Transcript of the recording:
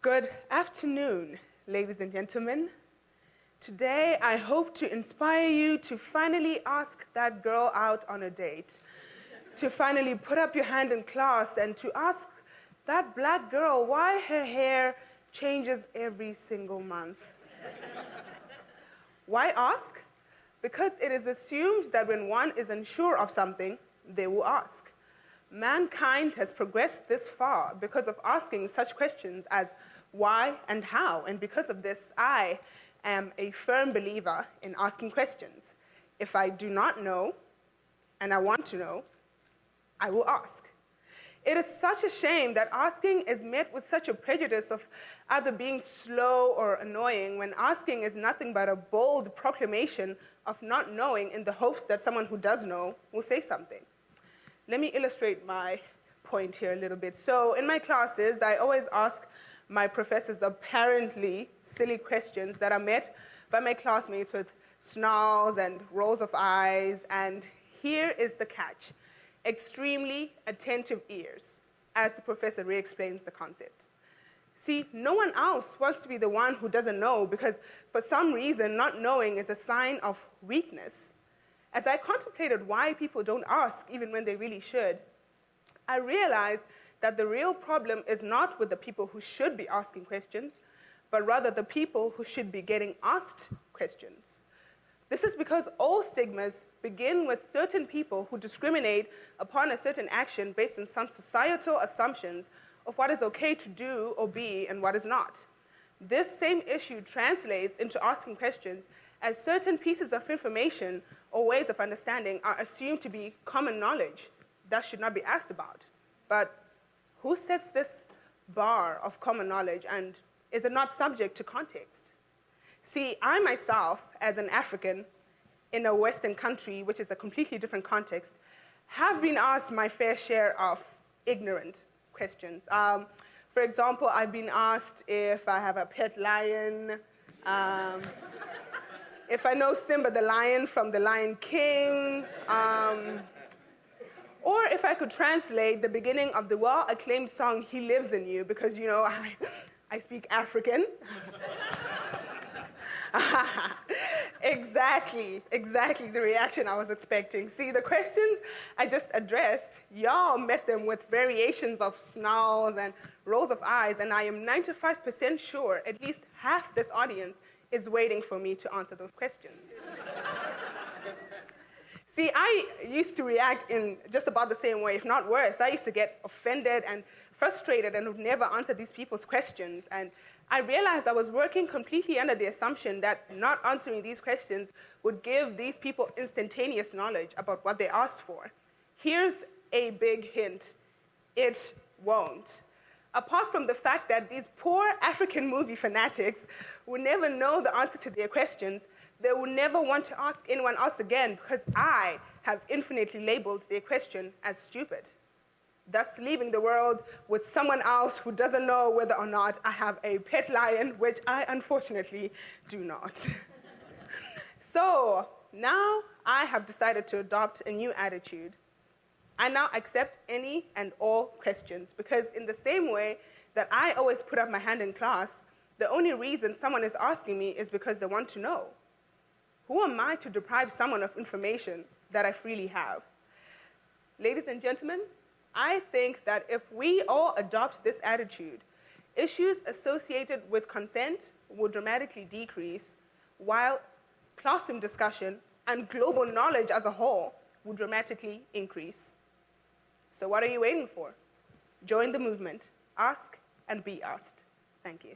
Good afternoon, ladies and gentlemen. Today, I hope to inspire you to finally ask that girl out on a date, to finally put up your hand in class and to ask that black girl why her hair changes every single month. Why ask? Because it is assumed that when one is unsure of something, they will ask. Mankind has progressed this far because of asking such questions as why and how, and because of this, I am a firm believer in asking questions. If I do not know, and I want to know, I will ask. It is such a shame that asking is met with such a prejudice of either being slow or annoying, when asking is nothing but a bold proclamation of not knowing in the hopes that someone who does know will say something. Let me illustrate my point here a little bit. So in my classes, I always ask my professors apparently silly questions that are met by my classmates with snarls and rolls of eyes, and here is the catch: extremely attentive ears, as the professor re-explains the concept. See, no one else wants to be the one who doesn't know, because for some reason, not knowing is a sign of weakness. As I contemplated why people don't ask even when they really should, I realized that the real problem is not with the people who should be asking questions, but rather the people who should be getting asked questions. This is because all stigmas begin with certain people who discriminate upon a certain action based on some societal assumptions of what is okay to do or be and what is not. This same issue translates into asking questions, as certain pieces of information or ways of understanding are assumed to be common knowledge that should not be asked about. But who sets this bar of common knowledge, and is it not subject to context? See, I myself, as an African in a Western country, which is a completely different context, have been asked my fair share of ignorant questions. For example, I've been asked if I have a pet lion, if I know Simba the lion from The Lion King, or if I could translate the beginning of the well-acclaimed song, He Lives in You, because, you know, I speak African. Exactly the reaction I was expecting. See, the questions I just addressed, y'all met them with variations of snarls and rolls of eyes, and I am 95% sure at least half this audience is waiting for me to answer those questions. See, I used to react in just about the same way, if not worse. I used to get offended and frustrated and would never answer these people's questions. And I realized I was working completely under the assumption that not answering these questions would give these people instantaneous knowledge about what they asked for. Here's a big hint: it won't. Apart from the fact that these poor African movie fanatics will never know the answer to their questions, they will never want to ask anyone else again, because I have infinitely labeled their question as stupid, thus leaving the world with someone else who doesn't know whether or not I have a pet lion, which I unfortunately do not. So now I have decided to adopt a new attitude. I now accept any and all questions, because in the same way that I always put up my hand in class, the only reason someone is asking me is because they want to know. Who am I to deprive someone of information that I freely have? Ladies and gentlemen, I think that if we all adopt this attitude, issues associated with consent will dramatically decrease, while classroom discussion and global knowledge as a whole will dramatically increase. So what are you waiting for? Join the movement. Ask and be asked. Thank you.